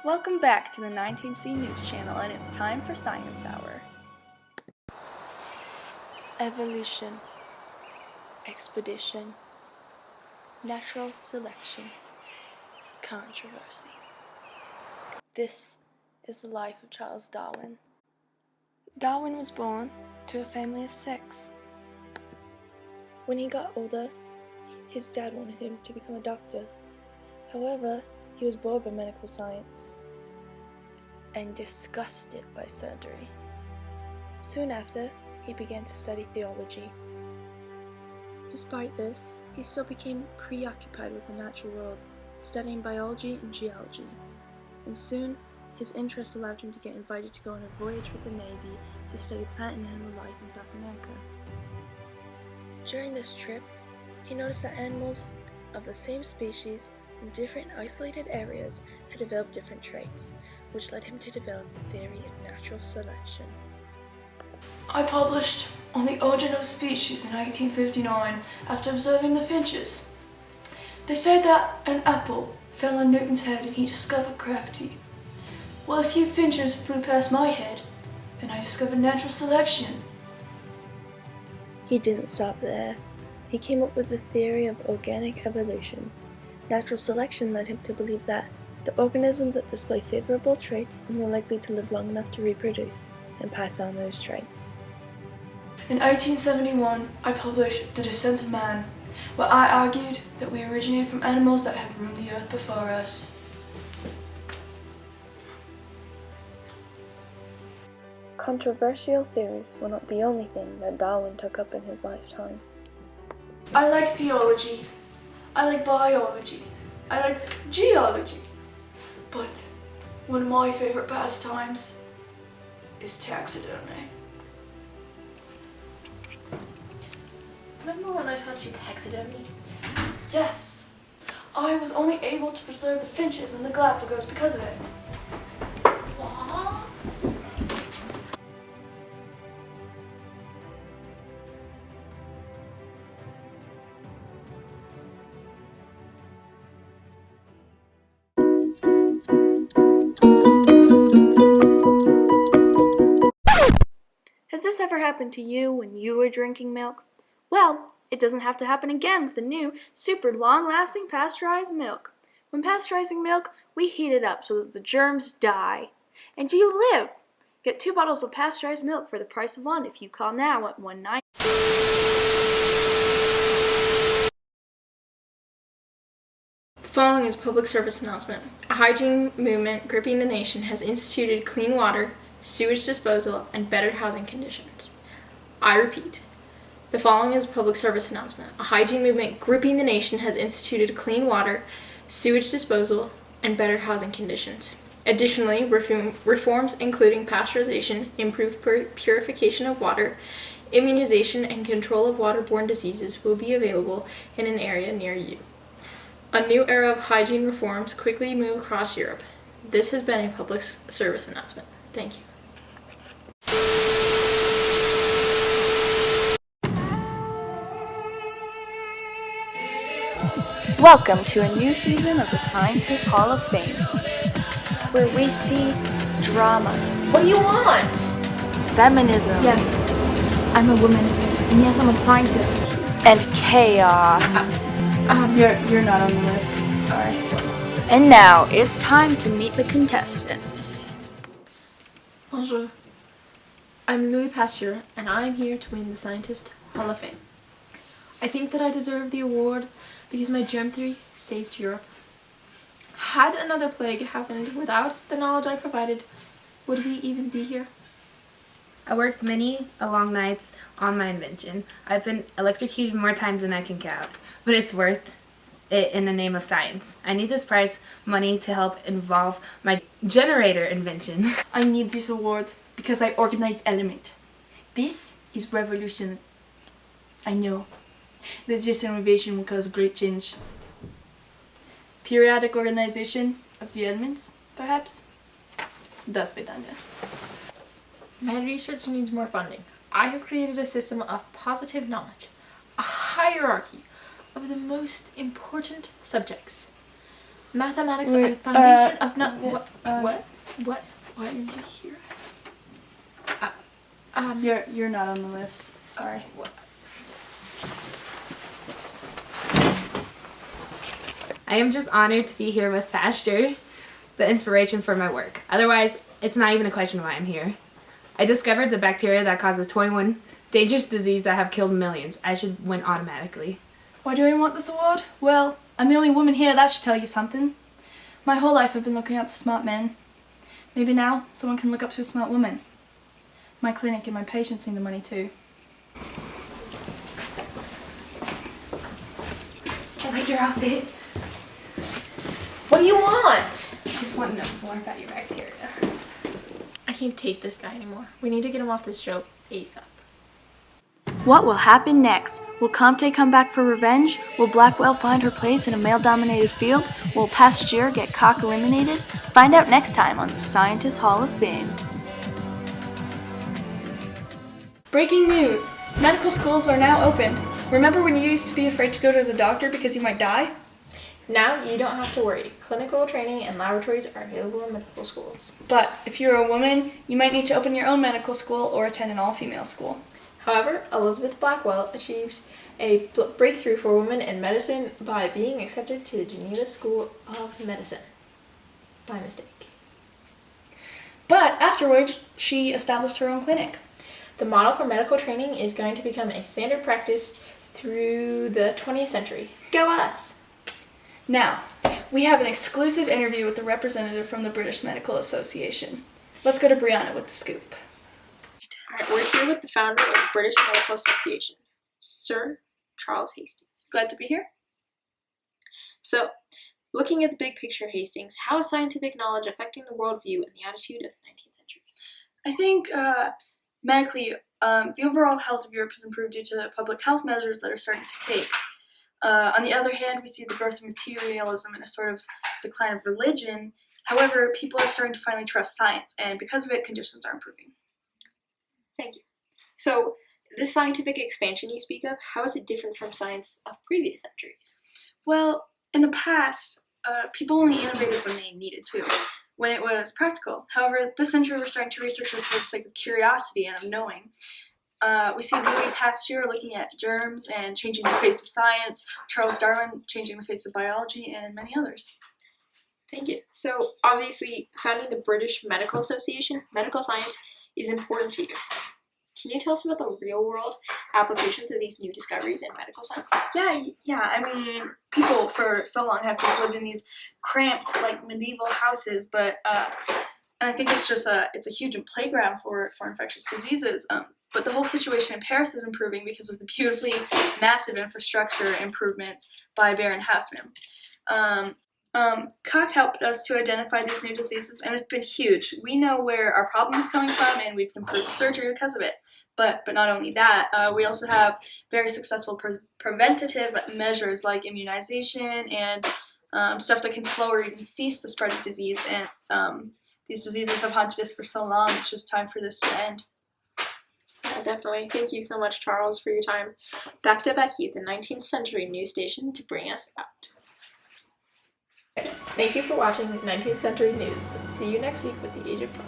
Welcome back to the 19C News Channel, and it's time for Science Hour. Evolution, expedition, natural selection, controversy. This is the life of Charles Darwin. Darwin was born to a family of 6. When he got older, his dad wanted him to become a doctor. However, he was bored by medical science and disgusted by surgery. Soon after, he began to study theology. Despite this, he still became preoccupied with the natural world, studying biology and geology. And soon, his interest allowed him to get invited to go on a voyage with the Navy to study plant and animal life in South America. During this trip, he noticed that animals of the same species in different isolated areas had developed different traits, which led him to develop the theory of natural selection. I published on the origin of species in 1859 after observing the finches. They said that an apple fell on Newton's head and he discovered gravity. Well, a few finches flew past my head and I discovered natural selection. He didn't stop there. He came up with the theory of organic evolution. Natural selection led him to believe that the organisms that display favorable traits are more likely to live long enough to reproduce and pass on those traits. In 1871, I published The Descent of Man, where I argued that we originated from animals that had roamed the earth before us. Controversial theories were not the only thing that Darwin took up in his lifetime. I like theology, I like biology, I like geology, but one of my favorite pastimes is taxidermy. Remember when I taught you taxidermy? Yes, I was only able to preserve the finches and the Galapagos because of it. What? Has this ever happened to you when you were drinking milk? Well, it doesn't have to happen again with the new, super long-lasting pasteurized milk. When pasteurizing milk, we heat it up so that the germs die. And you live! Get 2 bottles of pasteurized milk for the price of 1 if you call now at 19. The following is a public service announcement. A hygiene movement gripping the nation has instituted clean water, sewage disposal, and better housing conditions. I repeat. The following is a public service announcement. A hygiene movement gripping the nation has instituted clean water, sewage disposal, and better housing conditions. Additionally, reforms including pasteurization, improved purification of water, immunization, and control of waterborne diseases will be available in an area near you. A new era of hygiene reforms quickly move across Europe. This has been a public service announcement. Thank you. Welcome to a new season of the Scientist Hall of Fame, where we see drama, What do you want? feminism, Yes, I'm a woman, and yes, I'm a scientist. and chaos. You're not on the list. Sorry. And now it's time to meet the contestants. Bonjour. I'm Louis Pasteur, and I'm here to win the Scientist Hall of Fame. I think that I deserve the award because my germ theory saved Europe. Had another plague happened without the knowledge I provided, would we even be here? I worked many long nights on my invention. I've been electrocuted more times than I can count, but it's worth it in the name of science. I need this prize money to help involve my generator invention. I need this award because I organize element. This is revolution. I know. This innovation will cause great change. Periodic organization of the elements, perhaps? Das Vedanta. My research needs more funding. I have created a system of positive knowledge, a hierarchy of the most important subjects. Mathematics Wait, are the foundation of what? What? Why are you here? You're not on the list. Sorry. I am just honored to be here with Pastor, the inspiration for my work. Otherwise, it's not even a question why I'm here. I discovered the bacteria that causes 21 dangerous diseases that have killed millions. I should win automatically. Why do I want this award? Well, I'm the only woman here. That should tell you something. My whole life I've been looking up to smart men. Maybe now someone can look up to a smart woman. My clinic and my patients need the money too. I like your outfit. What do you want? I just want to know more about your bacteria. I can't take this guy anymore. We need to get him off this show ASAP. What will happen next? Will Comte come back for revenge? Will Blackwell find her place in a male-dominated field? Will Pasteur get cock eliminated? Find out next time on the Scientist Hall of Fame. Breaking news! Medical schools are now opened. Remember when you used to be afraid to go to the doctor because you might die? Now you don't have to worry. Clinical training and laboratories are available in medical schools. But if you're a woman, you might need to open your own medical school or attend an all-female school. However, Elizabeth Blackwell achieved a breakthrough for women in medicine by being accepted to the Geneva School of Medicine. By mistake. But afterwards, she established her own clinic. The model for medical training is going to become a standard practice through the 20th century. Go us! Now, we have an exclusive interview with the representative from the British Medical Association. Let's go to Brianna with the scoop. Alright, we're here with the founder of the British Medical Association, Sir Charles Hastings. Glad to be here. So, looking at the big picture, Hastings, how is scientific knowledge affecting the worldview and the attitude of the 19th century? I think medically, the overall health of Europe has improved due to the public health measures that are starting to take. On the other hand, we see the growth of materialism and a sort of decline of religion. However, people are starting to finally trust science, and because of it, conditions are improving. Thank you. So, this scientific expansion you speak of, how is it different from science of previous centuries? Well, in the past, people only innovated when they needed to, when it was practical. However, this century we're starting to research this for the sake of curiosity and of knowing. We see Louis Pasteur looking at germs and changing the face of science, Charles Darwin changing the face of biology, and many others. Thank you. So, obviously, founding the British Medical Association, medical science is important to you. Can you tell us about the real-world applications of these new discoveries in medical science? Yeah. I mean, people for so long have just lived in these cramped, like, medieval houses, but and I think it's just it's a huge playground for infectious diseases. But the whole situation in Paris is improving because of the beautifully massive infrastructure improvements by Baron Haussmann. Koch helped us to identify these new diseases, and it's been huge. We know where our problem is coming from, and we've improved surgery because of it. But not only that, we also have very successful preventative measures like immunization and stuff that can slow or even cease the spread of disease. And these diseases have haunted us for so long. It's just time for this to end. Yeah, definitely. Thank you so much, Charles, for your time. Back to Becky, the 19th century news station, to bring us out. Thank you for watching 19th Century News. See you next week with the Age of Fun.